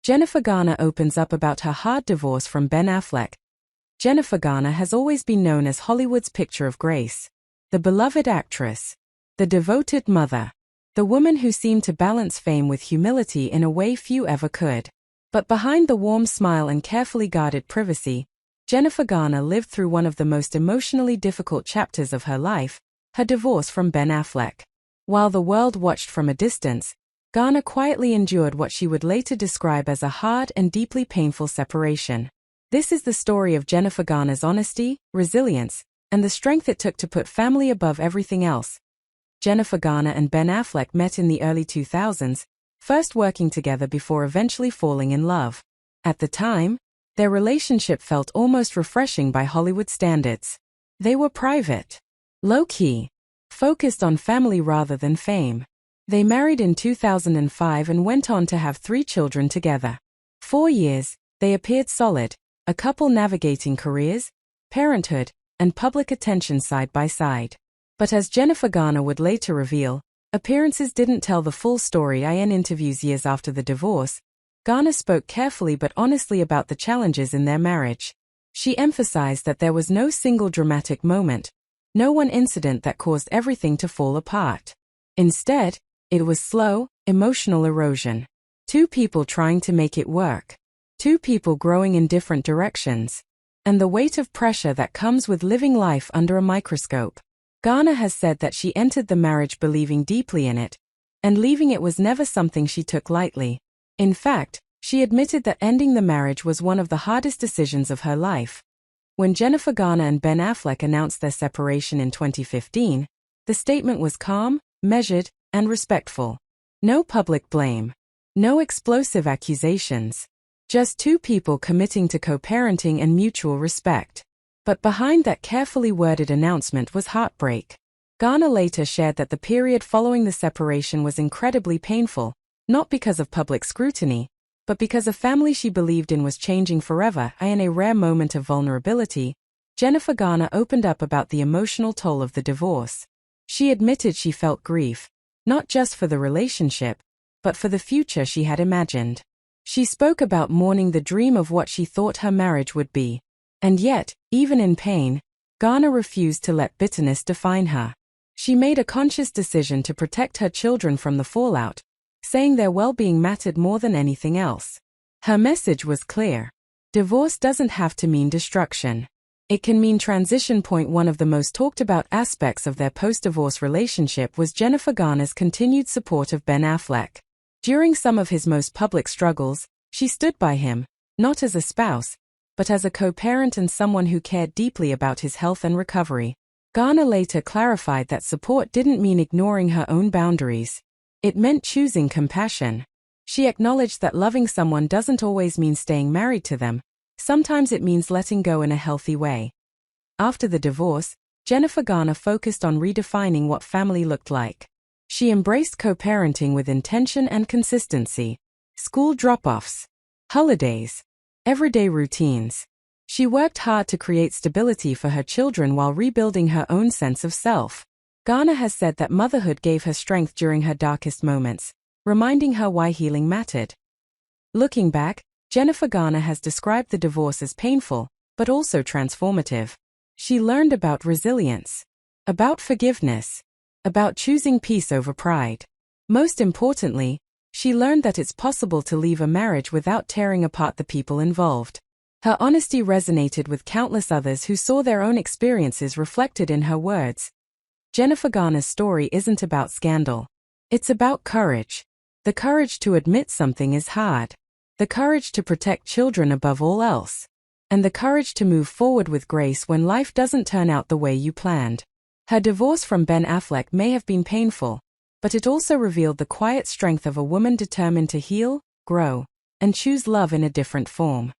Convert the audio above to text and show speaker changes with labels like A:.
A: Jennifer Garner opens up about her hard divorce from Ben Affleck. Jennifer Garner has always been known as Hollywood's picture of grace. The beloved actress. The devoted mother. The woman who seemed to balance fame with humility in a way few ever could. But behind the warm smile and carefully guarded privacy, Jennifer Garner lived through one of the most emotionally difficult chapters of her life, her divorce from Ben Affleck. While the world watched from a distance, Garner quietly endured what she would later describe as a hard and deeply painful separation. This is the story of Jennifer Garner's honesty, resilience, and the strength it took to put family above everything else. Jennifer Garner and Ben Affleck met in the early 2000s, first working together before eventually falling in love. At the time, their relationship felt almost refreshing by Hollywood standards. They were private, low-key, focused on family rather than fame. They married in 2005 and went on to have 3 children together. 4 years, they appeared solid, a couple navigating careers, parenthood, and public attention side by side. But as Jennifer Garner would later reveal, appearances didn't tell the full story. In interviews years after the divorce, Garner spoke carefully but honestly about the challenges in their marriage. She emphasized that there was no single dramatic moment, no one incident that caused everything to fall apart. Instead, it was slow, emotional erosion. 2 people trying to make it work. 2 people growing in different directions. And the weight of pressure that comes with living life under a microscope. Garner has said that she entered the marriage believing deeply in it, and leaving it was never something she took lightly. In fact, she admitted that ending the marriage was one of the hardest decisions of her life. When Jennifer Garner and Ben Affleck announced their separation in 2015, the statement was calm, measured, and respectful. No public blame. No explosive accusations. Just 2 people committing to co-parenting and mutual respect. But behind that carefully worded announcement was heartbreak. Garner later shared that the period following the separation was incredibly painful, not because of public scrutiny, but because a family she believed in was changing forever. In a rare moment of vulnerability, Jennifer Garner opened up about the emotional toll of the divorce. She admitted she felt grief, not just for the relationship, but for the future she had imagined. She spoke about mourning the dream of what she thought her marriage would be. And yet, even in pain, Garner refused to let bitterness define her. She made a conscious decision to protect her children from the fallout, saying their well-being mattered more than anything else. Her message was clear. Divorce doesn't have to mean destruction. It can mean transition point. One of the most talked about aspects of their post-divorce relationship was Jennifer Garner's continued support of Ben Affleck. During some of his most public struggles, she stood by him, not as a spouse, but as a co-parent and someone who cared deeply about his health and recovery. Garner later clarified that support didn't mean ignoring her own boundaries. It meant choosing compassion. She acknowledged that loving someone doesn't always mean staying married to them. Sometimes it means letting go in a healthy way. After the divorce, Jennifer Garner focused on redefining what family looked like. She embraced co-parenting with intention and consistency. School drop-offs, holidays, everyday routines. She worked hard to create stability for her children while rebuilding her own sense of self. Garner has said that motherhood gave her strength during her darkest moments, reminding her why healing mattered. Looking back, Jennifer Garner has described the divorce as painful, but also transformative. She learned about resilience, about forgiveness, about choosing peace over pride. Most importantly, she learned that it's possible to leave a marriage without tearing apart the people involved. Her honesty resonated with countless others who saw their own experiences reflected in her words. Jennifer Garner's story isn't about scandal. It's about courage. The courage to admit something is hard. The courage to protect children above all else. And the courage to move forward with grace when life doesn't turn out the way you planned. Her divorce from Ben Affleck may have been painful, but it also revealed the quiet strength of a woman determined to heal, grow, and choose love in a different form.